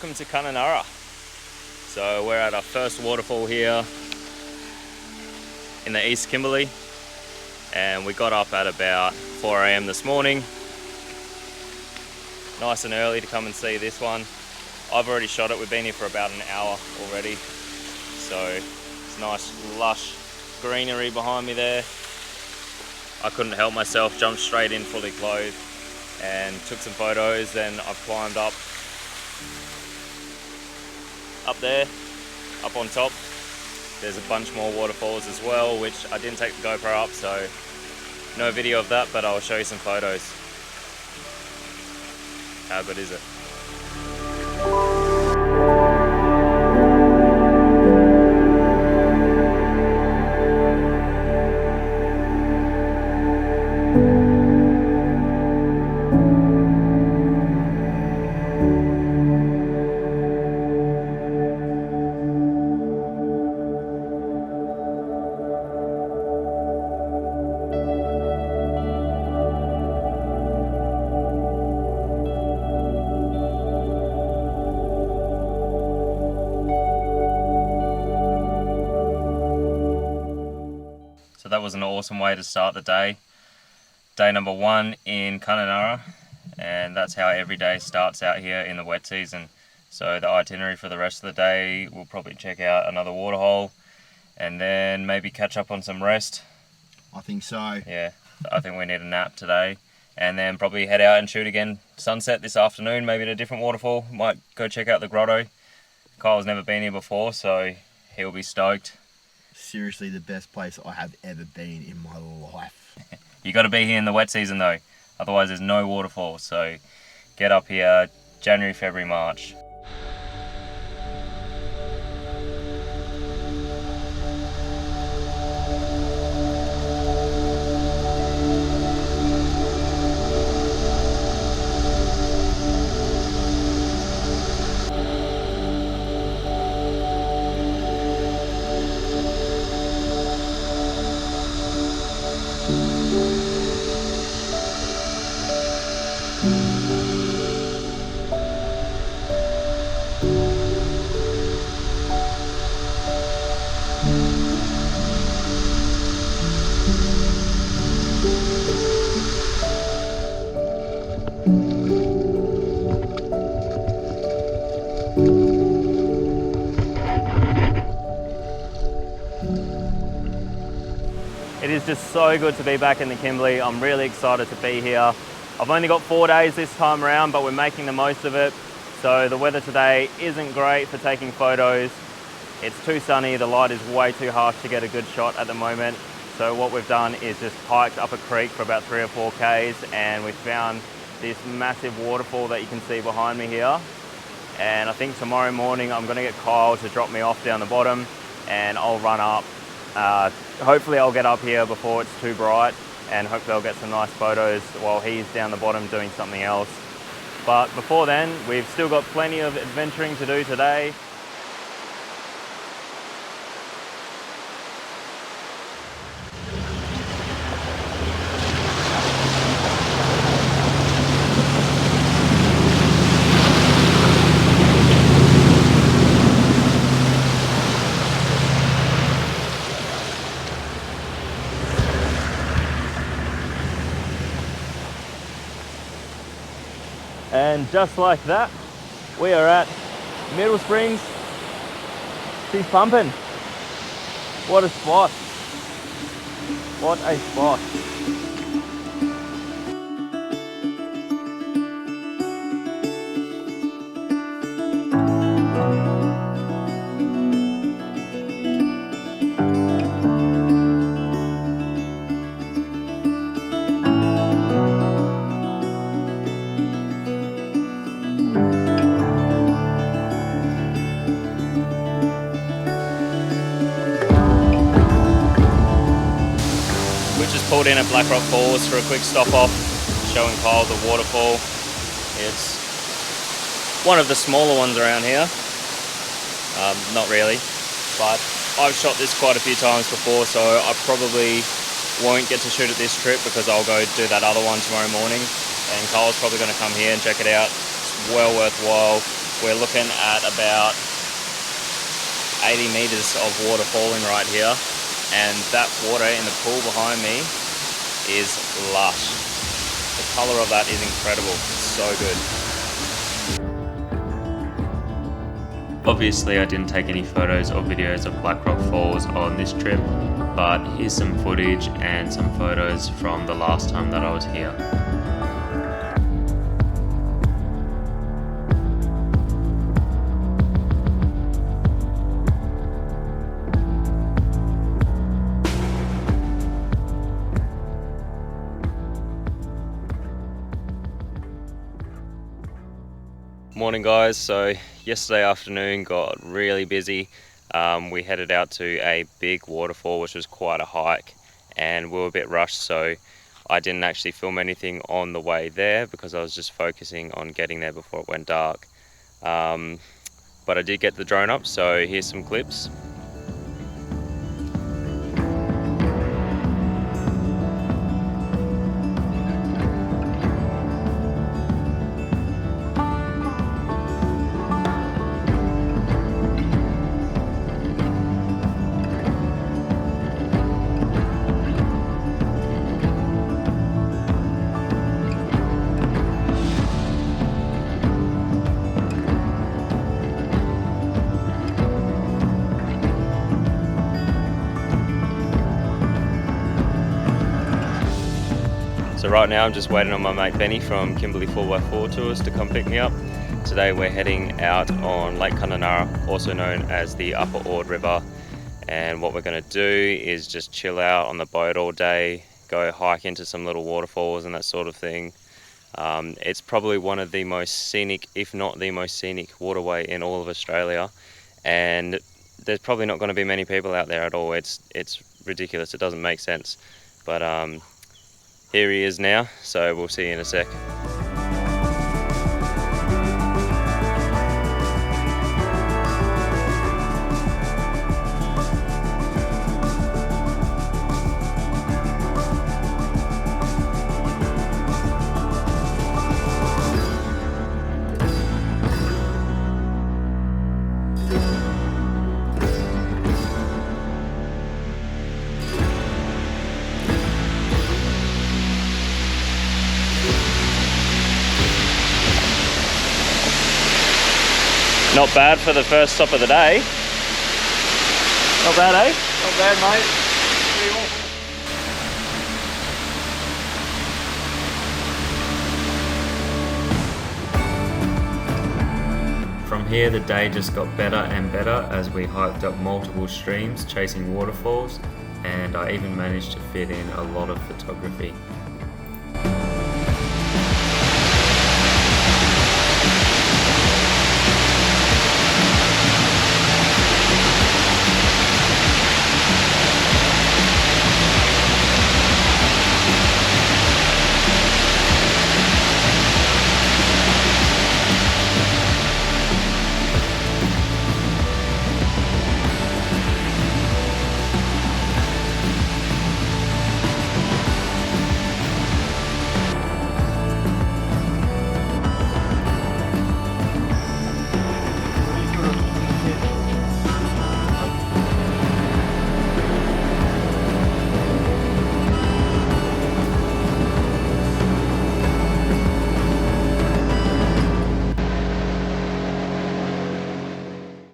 welcome to Kununurra. So we're at our first waterfall here in the East Kimberley, and we got up at about 4 AM this morning. Nice and early to come and see this one. I've already shot it, we've been here for about an hour already. So it's nice lush greenery behind me there. I couldn't help myself, jumped straight in fully clothed and took some photos. Then I've climbed up there, up on top. There's a bunch more waterfalls as well, which I didn't take the GoPro up, so no video of that, but I'll show you some photos. How good is it? So that was an awesome way to start the day. Day number 1 in Kununurra, and that's how every day starts out here in the wet season. So the itinerary for the rest of the day, we'll probably check out another waterhole and then maybe catch up on some rest. I think so. Yeah, I think we need a nap today, and then probably head out and shoot again sunset this afternoon, maybe at a different waterfall. Might go check out the grotto. Kyle's never been here before, so he'll be stoked. Seriously, the best place I have ever been in my life. You got to be here in the wet season though, otherwise there's no waterfalls. So get up here January, February, March. It is just so good to be back in the Kimberley. I'm really excited to be here. I've only got 4 days this time around, but we're making the most of it. So the weather today isn't great for taking photos. It's too sunny, the light is way too harsh to get a good shot at the moment. So what we've done is just hiked up a creek for about 3 or 4 Ks, and we found this massive waterfall that you can see behind me here. And I think tomorrow morning I'm gonna get Kyle to drop me off down the bottom, and I'll run up. Hopefully I'll get up here before it's too bright, and hopefully I'll get some nice photos while he's down the bottom doing something else. But before then, we've still got plenty of adventuring to do today. And just like that, we are at Middle Springs. She's pumping. What a spot. What a spot. Pulled in at Black Rock Falls for a quick stop off, showing Kyle the waterfall. It's one of the smaller ones around here. Not really, but I've shot this quite a few times before, so I probably won't get to shoot it this trip because I'll go do that other one tomorrow morning, and Kyle's probably going to come here and check it out. It's well worthwhile. We're looking at about 80 meters of water falling right here, and that water in the pool behind me is lush. The color of that is incredible. It's so good. Obviously I didn't take any photos or videos of Blackrock Falls on this trip, but here's some footage and some photos from the last time that I was here. Morning guys, so yesterday afternoon got really busy. We headed out to a big waterfall, which was quite a hike, and we were a bit rushed, so I didn't actually film anything on the way there because I was just focusing on getting there before it went dark. But I did get the drone up, so here's some clips. So right now I'm just waiting on my mate Benny from Kimberley 4x4 Tours to come pick me up. Today we're heading out on Lake Kununurra, also known as the Upper Ord River, and what we're going to do is just chill out on the boat all day, go hike into some little waterfalls and that sort of thing. It's probably one of the most scenic, if not the most scenic waterway in all of Australia, and there's probably not going to be many people out there at all. It's ridiculous, it doesn't make sense, but here he is now, so we'll see you in a sec. Not bad for the first stop of the day. Not bad, eh? Not bad, mate. Pretty awesome. From here, the day just got better and better as we hiked up multiple streams chasing waterfalls, and I even managed to fit in a lot of photography.